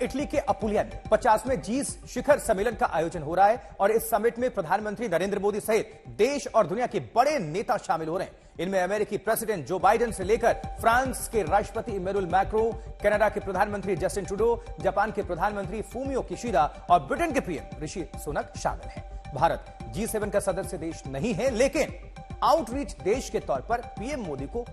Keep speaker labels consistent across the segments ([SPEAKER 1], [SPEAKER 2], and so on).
[SPEAKER 1] Italy के Apulia में 50वें जी शिखर सम्मेलन का आयोजन हो रहा है और इस समिट में प्रधानमंत्री नरेंद्र मोदी सहित देश और दुनिया के बड़े नेता शामिल हो रहे हैं। इनमें अमेरिकी प्रेसिडेंट जो बाइडेन से लेकर फ्रांस के राष्ट्रपति इमैनुअल मैक्रों, कनाडा के प्रधानमंत्री जस्टिन ट्रूडो, जापान के प्रधानमंत्री फूमियो किशिदा और ब्रिटेन के पीएम ऋषि सुनक शामिल हैं। भारत G7 का सदस्य देश नहीं है, लेकिन आउटरीच देश के तौर पर पीएम मोदी को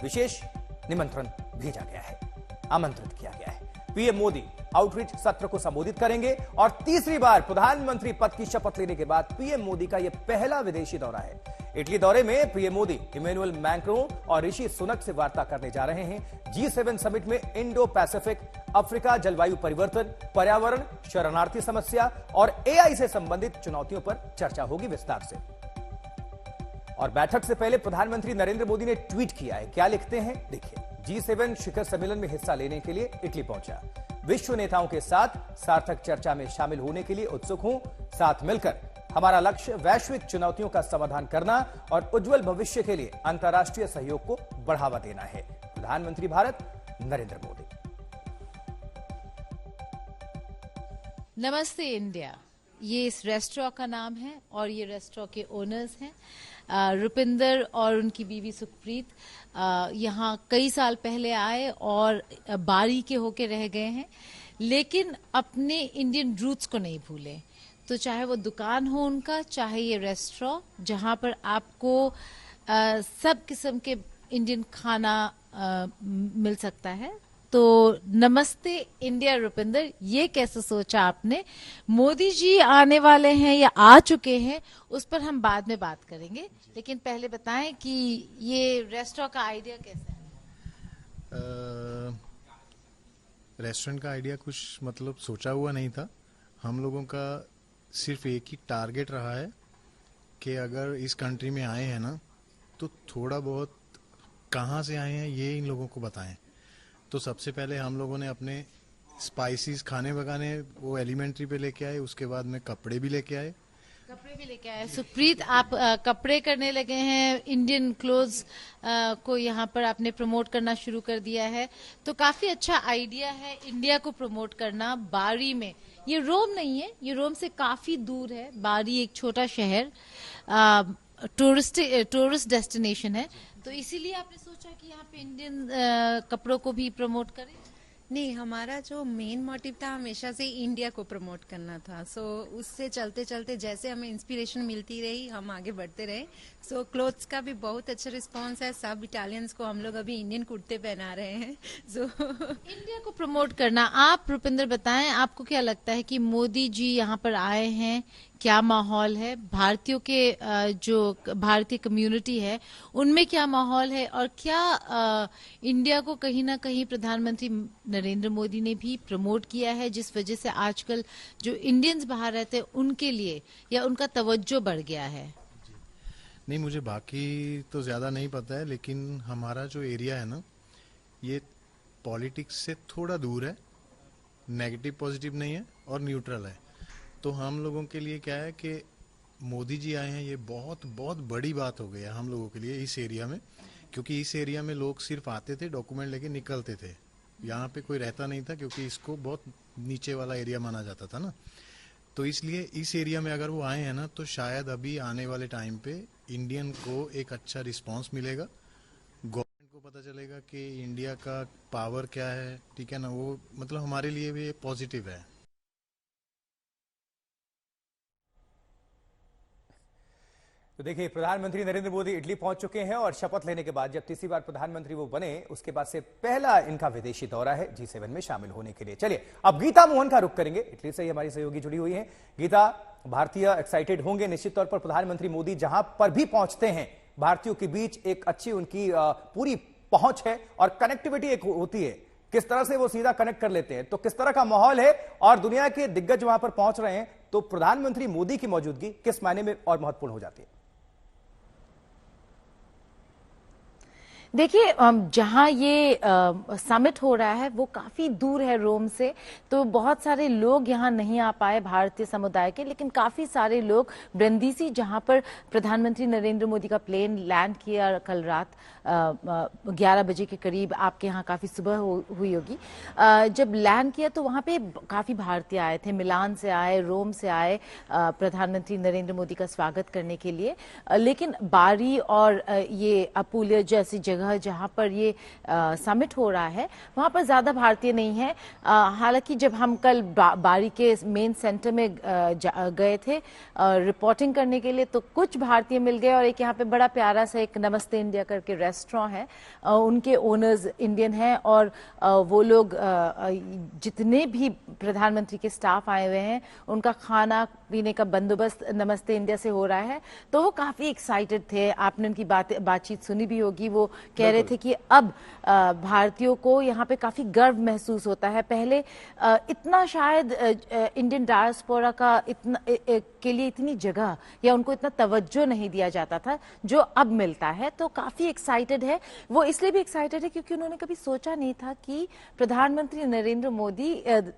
[SPEAKER 1] विशेष निमंत्रण भेजा गया है, आमंत्रित किया गया है। पीएम मोदी आउटरीच सत्र को संबोधित करेंगे और तीसरी बार प्रधानमंत्री पद की शपथ लेने के बाद पीएम मोदी का यह पहला विदेशी दौरा है। इटली दौरे में पीएम मोदी इमैनुअल मैक्रों और ऋषि सुनक से वार्ता करने जा रहे हैं। G7 समिट में इंडो पैसिफिक, अफ्रीका, जलवायु परिवर्तन, पर्यावरण, शरणार्थी समस्या और AI से संबंधित चुनौतियों पर चर्चा होगी विस्तार से। और बैठक से पहले प्रधानमंत्री नरेंद्र मोदी ने ट्वीट किया है। क्या लिखते हैं देखिए। G7 शिखर सम्मेलन में हिस्सा लेने के लिए इटली पहुंचा। विश्व नेताओं के साथ सार्थक चर्चा में शामिल होने के लिए उत्सुक हूं। साथ मिलकर हमारा लक्ष्य वैश्विक चुनौतियों का समाधान करना और उज्जवल भविष्य के लिए अंतर्राष्ट्रीय सहयोग को बढ़ावा देना है। प्रधानमंत्री भारत नरेंद्र मोदी।
[SPEAKER 2] नमस्ते इंडिया, ये इस रेस्टोरेंट का नाम है और ये रेस्टोरेंट के ओनर्स हैं रुपिंदर और उनकी बीवी सुखप्रीत। यहाँ कई साल पहले आए और बारी के होके रह गए हैं, लेकिन अपने इंडियन रूट्स को नहीं भूले। तो चाहे वो दुकान हो उनका, चाहे ये रेस्टोरेंट जहाँ पर आपको सब किस्म के इंडियन खाना मिल सकता है। तो नमस्ते इंडिया रुपिंदर, ये कैसे सोचा आपने? मोदी जी आने वाले हैं या आ चुके हैं, उस पर हम बाद में बात करेंगे, लेकिन पहले बताएं कि ये रेस्टोरेंट का आइडिया कैसा है?
[SPEAKER 3] रेस्टोरेंट का आइडिया कुछ मतलब सोचा हुआ नहीं था। हम लोगों का सिर्फ एक ही टारगेट रहा है कि अगर इस कंट्री में आए हैं ना, तो थोड़ा बहुत कहाँ से आए हैं ये इन लोगों को बताएं। तो सबसे पहले हम लोगों ने अपने स्पाइसेस खाने पकाने वो एलिमेंट्री पे लेके आए, उसके बाद में कपड़े भी लेके आए।
[SPEAKER 2] सुप्रीत, आप कपड़े करने लगे हैं, इंडियन क्लोथ्स को यहाँ पर आपने प्रमोट करना शुरू कर दिया है, तो काफी अच्छा आइडिया है इंडिया को प्रमोट करना। बारी में, ये रोम नहीं है, ये रोम से काफी दूर है। बारी एक छोटा शहर, टूरिस्ट डेस्टिनेशन है, तो इसीलिए आपने सोचा कि यहाँ पे इंडियन कपड़ों को भी प्रमोट करें।
[SPEAKER 4] नहीं, हमारा जो मेन मोटिव था हमेशा से इंडिया को प्रमोट करना था। सो उससे चलते चलते जैसे हमें इंस्पिरेशन मिलती रही, हम आगे बढ़ते रहे। सो क्लोथ्स का भी बहुत अच्छा रिस्पांस है। सब इटालियंस को हम लोग अभी इंडियन कुर्ते पहना रहे हैं। सो
[SPEAKER 2] इंडिया को प्रमोट करना। आप रुपिंदर बताएं, आपको क्या लगता है कि मोदी जी यहाँ पर आए हैं, क्या माहौल है? भारतीयों के जो भारतीय कम्युनिटी है उनमें क्या माहौल है, और क्या इंडिया को कहीं ना कहीं प्रधानमंत्री नरेंद्र मोदी ने भी प्रमोट किया है, जिस वजह से आजकल जो इंडियंस बाहर रहते हैं उनके लिए या उनका तवज्जो बढ़ गया है?
[SPEAKER 3] नहीं, मुझे बाकी तो ज्यादा नहीं पता है, लेकिन हमारा जो एरिया है ना, ये पॉलिटिक्स से थोड़ा दूर है, नेगेटिव पॉजिटिव नहीं है और न्यूट्रल है। तो हम लोगों के लिए क्या है कि मोदी जी आए हैं, ये बहुत बहुत बड़ी बात हो गई है हम लोगों के लिए इस एरिया में, क्योंकि इस एरिया में लोग सिर्फ आते थे, डॉक्यूमेंट लेके निकलते थे। यहाँ पे कोई रहता नहीं था, क्योंकि इसको बहुत नीचे वाला एरिया माना जाता था ना। तो इसलिए इस एरिया में अगर वो आए हैं ना, तो शायद अभी आने वाले टाइम पे इंडियन को एक अच्छा रिस्पॉन्स मिलेगा। गवर्नमेंट को पता चलेगा कि इंडिया का पावर क्या है, ठीक है ना। वो मतलब हमारे लिए भी पॉजिटिव है।
[SPEAKER 1] तो देखिए, प्रधानमंत्री नरेंद्र मोदी इटली पहुंच चुके हैं और शपथ लेने के बाद जब तीसरी बार प्रधानमंत्री वो बने, उसके बाद से पहला इनका विदेशी दौरा है G7 में शामिल होने के लिए। चलिए अब गीता मोहन का रुख करेंगे। इटली से ही हमारी सहयोगी जुड़ी हुई हैं। गीता, भारतीय एक्साइटेड होंगे निश्चित तौर पर। प्रधानमंत्री मोदी जहां पर भी पहुंचते हैं, भारतीयों के बीच एक अच्छी उनकी पूरी पहुंच है और कनेक्टिविटी एक होती है। किस तरह से वो सीधा कनेक्ट कर लेते हैं, तो किस तरह का माहौल है और दुनिया के दिग्गज वहां पर पहुंच रहे हैं, तो प्रधानमंत्री मोदी की मौजूदगी किस मायने में और महत्वपूर्ण हो जाती है?
[SPEAKER 2] देखिए, जहाँ ये समिट हो रहा है वो काफी दूर है रोम से, तो बहुत सारे लोग यहाँ नहीं आ पाए भारतीय समुदाय के, लेकिन काफी सारे लोग ब्रंदीसी, जहाँ पर प्रधानमंत्री नरेंद्र मोदी का प्लेन लैंड किया कल रात 11 बजे के करीब, आपके यहाँ काफी सुबह हुई होगी, जब लैंड किया तो वहाँ पे काफी भारतीय आए थे, मिलान से आए, रोम से आए प्रधानमंत्री नरेंद्र मोदी का स्वागत करने के लिए। लेकिन बारी और ये अपुलिया जैसी जगह जहां पर ये समिट हो रहा है वहां पर ज्यादा भारतीय नहीं है। हालांकि जब हम कल बारी के मेन सेंटर में गए थे रिपोर्टिंग करने के लिए, तो कुछ भारतीय मिल गए, और एक यहाँ पे बड़ा प्यारा सा एक नमस्ते इंडिया करके रेस्टोरेंट है, उनके ओनर्स इंडियन हैं, और वो लोग जितने भी प्रधानमंत्री के स्टाफ आए हुए हैं उनका खाना पीने का बंदोबस्त नमस्ते इंडिया से हो रहा है, तो वो काफी एक्साइटेड थे। आपने उनकी बातचीत सुनी भी होगी, वो कह रहे थे कि अब भारतीयों को यहाँ पे काफी गर्व महसूस होता है। पहले इतना शायद इंडियन डायस्पोरा का के लिए इतनी जगह या उनको इतना तवज्जो नहीं दिया जाता था जो अब मिलता है, तो काफी एक्साइटेड है। वो इसलिए भी एक्साइटेड है क्योंकि उन्होंने कभी सोचा नहीं था कि प्रधानमंत्री नरेंद्र मोदी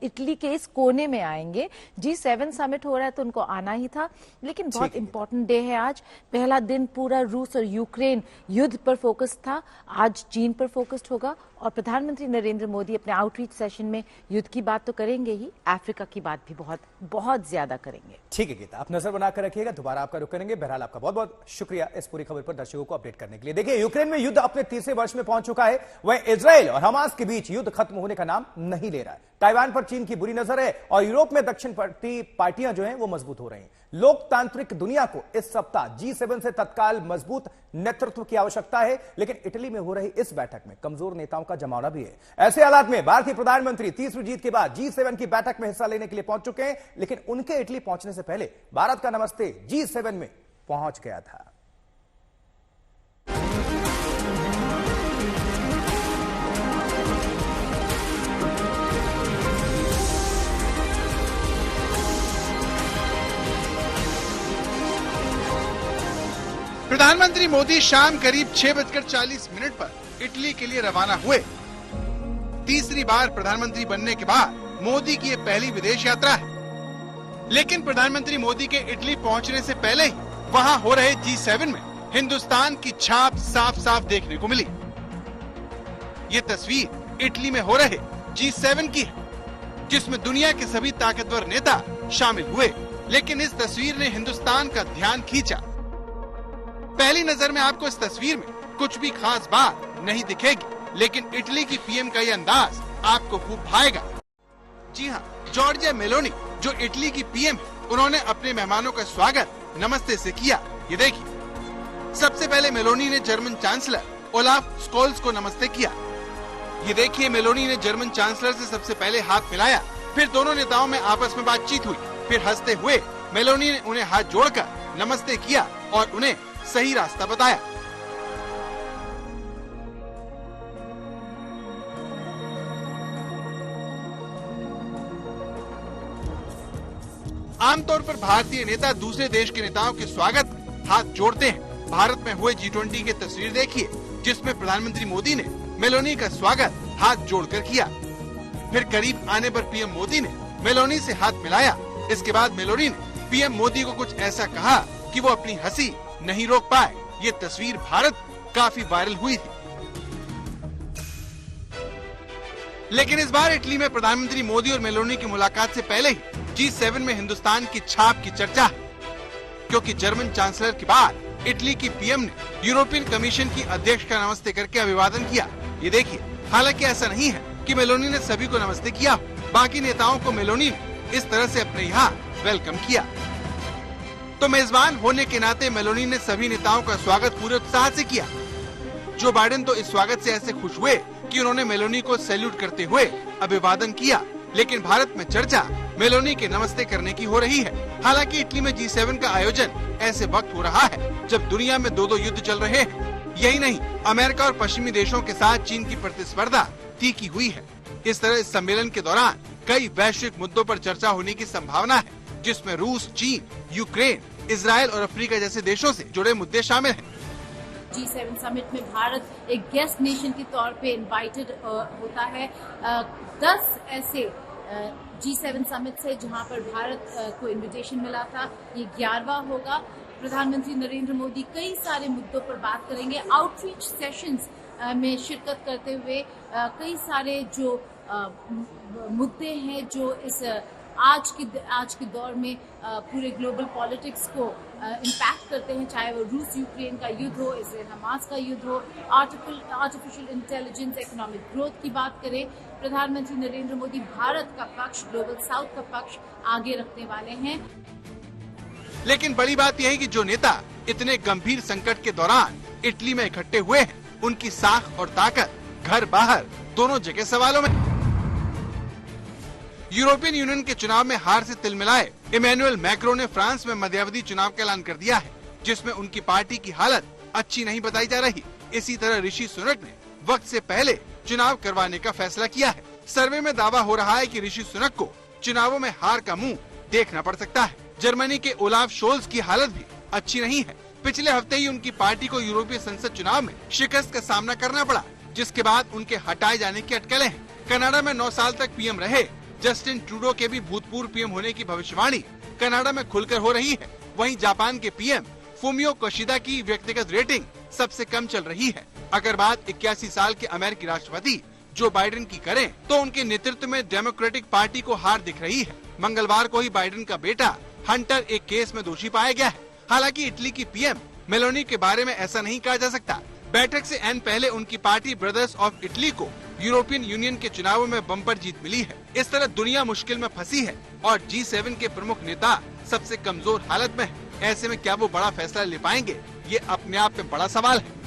[SPEAKER 2] इटली के इस कोने में आएंगे। G7 समिट हो रहा है तो उनको आना ही था, लेकिन बहुत इंपॉर्टेंट डे है आज। पहला दिन पूरा रूस और यूक्रेन युद्ध पर फोकस था, आज चीन पर फोकस्ड होगा, और प्रधानमंत्री नरेंद्र मोदी अपने आउटरीच सेशन में युद्ध की बात तो करेंगे ही, अफ्रीका की बात भी बहुत बहुत ज्यादा करेंगे।
[SPEAKER 1] ठीक है गीता, आप नजर बनाकर रखिएगा, दोबारा आपका रुख करेंगे। बहरहाल आपका बहुत बहुत शुक्रिया इस पूरी खबर पर दर्शकों को अपडेट करने के लिए। देखिए, यूक्रेन में युद्ध अपने तीसरे वर्ष में पहुंच चुका है, वहीं इजराइल और हमास के बीच युद्ध खत्म होने का नाम नहीं ले रहा है। ताइवान पर चीन की बुरी नजर है, और यूरोप में दक्षिणपंथी पार्टियां जो हैं वो मजबूत हो रही हैं। लोकतांत्रिक दुनिया को इस सप्ताह G7 से तत्काल मजबूत नेतृत्व की आवश्यकता है, लेकिन इटली में हो रही इस बैठक में कमजोर नेताओं का जमावड़ा भी है। ऐसे हालात में भारतीय प्रधानमंत्री तीसरी जीत के बाद G7 की बैठक में हिस्सा लेने के लिए पहुंच चुके हैं, लेकिन उनके इटली पहुंचने से पहले भारत का नमस्ते G7 में पहुंच गया था।
[SPEAKER 5] प्रधानमंत्री मोदी शाम करीब 6:40 पर इटली के लिए रवाना हुए। तीसरी बार प्रधानमंत्री बनने के बाद मोदी की ये पहली विदेश यात्रा है, लेकिन प्रधानमंत्री मोदी के इटली पहुंचने से पहले ही वहां हो रहे G7 में हिंदुस्तान की छाप साफ साफ देखने को मिली। ये तस्वीर इटली में हो रहे G7 की है, जिसमें दुनिया के सभी ताकतवर नेता शामिल हुए, लेकिन इस तस्वीर ने हिंदुस्तान का ध्यान खींचा। पहली नजर में आपको इस तस्वीर में कुछ भी खास बात नहीं दिखेगी, लेकिन इटली की पीएम का ये अंदाज आपको खूब भाएगा। जी हाँ, जॉर्जिया मेलोनी जो इटली की पीएम है, उन्होंने अपने मेहमानों का स्वागत नमस्ते से किया। ये देखिए, सबसे पहले मेलोनी ने जर्मन चांसलर ओलाफ स्कोल्स को नमस्ते किया। ये देखिए, मेलोनी ने जर्मन चांसलर से सबसे पहले हाथ मिलाया, फिर दोनों नेताओं में आपस में बातचीत हुई। फिर हंसते हुए मेलोनी ने उन्हें हाथ जोड़कर नमस्ते किया और उन्हें सही रास्ता बताया। आमतौर पर भारतीय नेता दूसरे देश के नेताओं के स्वागत में हाथ जोड़ते हैं। भारत में हुए G20 की तस्वीर देखिए, जिसमें प्रधानमंत्री मोदी ने मेलोनी का स्वागत हाथ जोड़कर किया। फिर करीब आने पर पीएम मोदी ने मेलोनी से हाथ मिलाया। इसके बाद मेलोनी ने पीएम मोदी को कुछ ऐसा कहा कि वो अपनी हंसी नहीं रोक पाए। ये तस्वीर भारत काफी वायरल हुई थी। लेकिन इस बार इटली में प्रधानमंत्री मोदी और मेलोनी की मुलाकात से पहले ही G7 में हिंदुस्तान की छाप की चर्चा है, क्योंकि जर्मन चांसलर के बाद इटली की पीएम ने यूरोपियन कमीशन की अध्यक्ष का नमस्ते करके अभिवादन किया। ये देखिए, हालांकि ऐसा नहीं है कि मेलोनी ने सभी को नमस्ते किया, बाकी नेताओं को मेलोनी ने इस तरह से अपने यहाँ वेलकम किया। तो मेजबान होने के नाते मेलोनी ने सभी नेताओं का स्वागत पूरे उत्साह से किया। जो बाइडेन तो इस स्वागत से ऐसे खुश हुए कि उन्होंने मेलोनी को सैल्यूट करते हुए अभिवादन किया। लेकिन भारत में चर्चा मेलोनी के नमस्ते करने की हो रही है। हालांकि इटली में G7 का आयोजन ऐसे वक्त हो रहा है जब दुनिया में दो युद्ध चल रहे हैं। यही नहीं, अमेरिका और पश्चिमी देशों के साथ चीन की प्रतिस्पर्धा तीखी हुई है। इस तरह इस सम्मेलन के दौरान कई वैश्विक मुद्दों पर चर्चा होने की संभावना है, जिसमें रूस, चीन, यूक्रेन, इजराइल और अफ्रीका जैसे देशों से जुड़े मुद्दे शामिल हैं।
[SPEAKER 2] G7 समिट में भारत एक गेस्ट नेशन के तौर पे इनवाइटेड होता है। 10 ऐसे G7 समिट से जहां पर भारत को इनविटेशन मिला था, ये 11वां होगा। प्रधानमंत्री नरेंद्र मोदी कई सारे मुद्दों पर बात करेंगे। आउटरीच सेशंस में शिरकत करते हुए कई सारे जो मुद्दे हैं जो इस आज के दौर में पूरे ग्लोबल पॉलिटिक्स को इम्पैक्ट करते हैं, चाहे वो रूस यूक्रेन का युद्ध हो, इसराइल हमास का युद्ध हो, आर्टिफिशियल इंटेलिजेंस, इकोनॉमिक ग्रोथ की बात करें। प्रधानमंत्री नरेंद्र मोदी भारत का पक्ष, ग्लोबल साउथ का पक्ष आगे रखने वाले हैं।
[SPEAKER 5] लेकिन बड़ी बात यह है कि जो नेता इतने गंभीर संकट के दौरान इटली में इकट्ठे हुए हैं, उनकी साख और ताकत घर बाहर दोनों जगह सवालों में। यूरोपियन यूनियन के चुनाव में हार से तिलमिलाए इमैनुअल मैक्रो ने फ्रांस में मध्यावधि चुनाव का ऐलान कर दिया है, जिसमें उनकी पार्टी की हालत अच्छी नहीं बताई जा रही। इसी तरह ऋषि सुनक ने वक्त से पहले चुनाव करवाने का फैसला किया है। सर्वे में दावा हो रहा है कि ऋषि सुनक को चुनावों में हार का मुंह देखना पड़ सकता है। जर्मनी के ओलाफ शोल्ज की हालत भी अच्छी नहीं है। पिछले हफ्ते ही उनकी पार्टी को यूरोपीय संसद चुनाव में शिकस्त का सामना करना पड़ा, जिसके बाद उनके हटाए जाने की अटकलें हैं। कनाडा में 9 साल तक पीएम रहे जस्टिन ट्रूडो के भी भूतपूर्व पीएम होने की भविष्यवाणी कनाडा में खुलकर हो रही है। वहीं जापान के पीएम फूमियो किशिदा की व्यक्तिगत रेटिंग सबसे कम चल रही है। अगर बात 81 साल के अमेरिकी राष्ट्रपति जो बाइडेन की करें, तो उनके नेतृत्व में डेमोक्रेटिक पार्टी को हार दिख रही है। मंगलवार को ही बाइडेन का बेटा हंटर एक केस में दोषी पाया गया है। हालांकि इटली की पीएम मेलोनी के बारे में ऐसा नहीं कहा जा सकता। बैठक से ऐन पहले उनकी पार्टी ब्रदर्स ऑफ इटली को यूरोपियन यूनियन के चुनावों में बम्पर जीत मिली है। इस तरह दुनिया मुश्किल में फंसी है और G7 के प्रमुख नेता सबसे कमजोर हालत में है। ऐसे में क्या वो बड़ा फैसला ले पाएंगे, ये अपने आप में बड़ा सवाल है।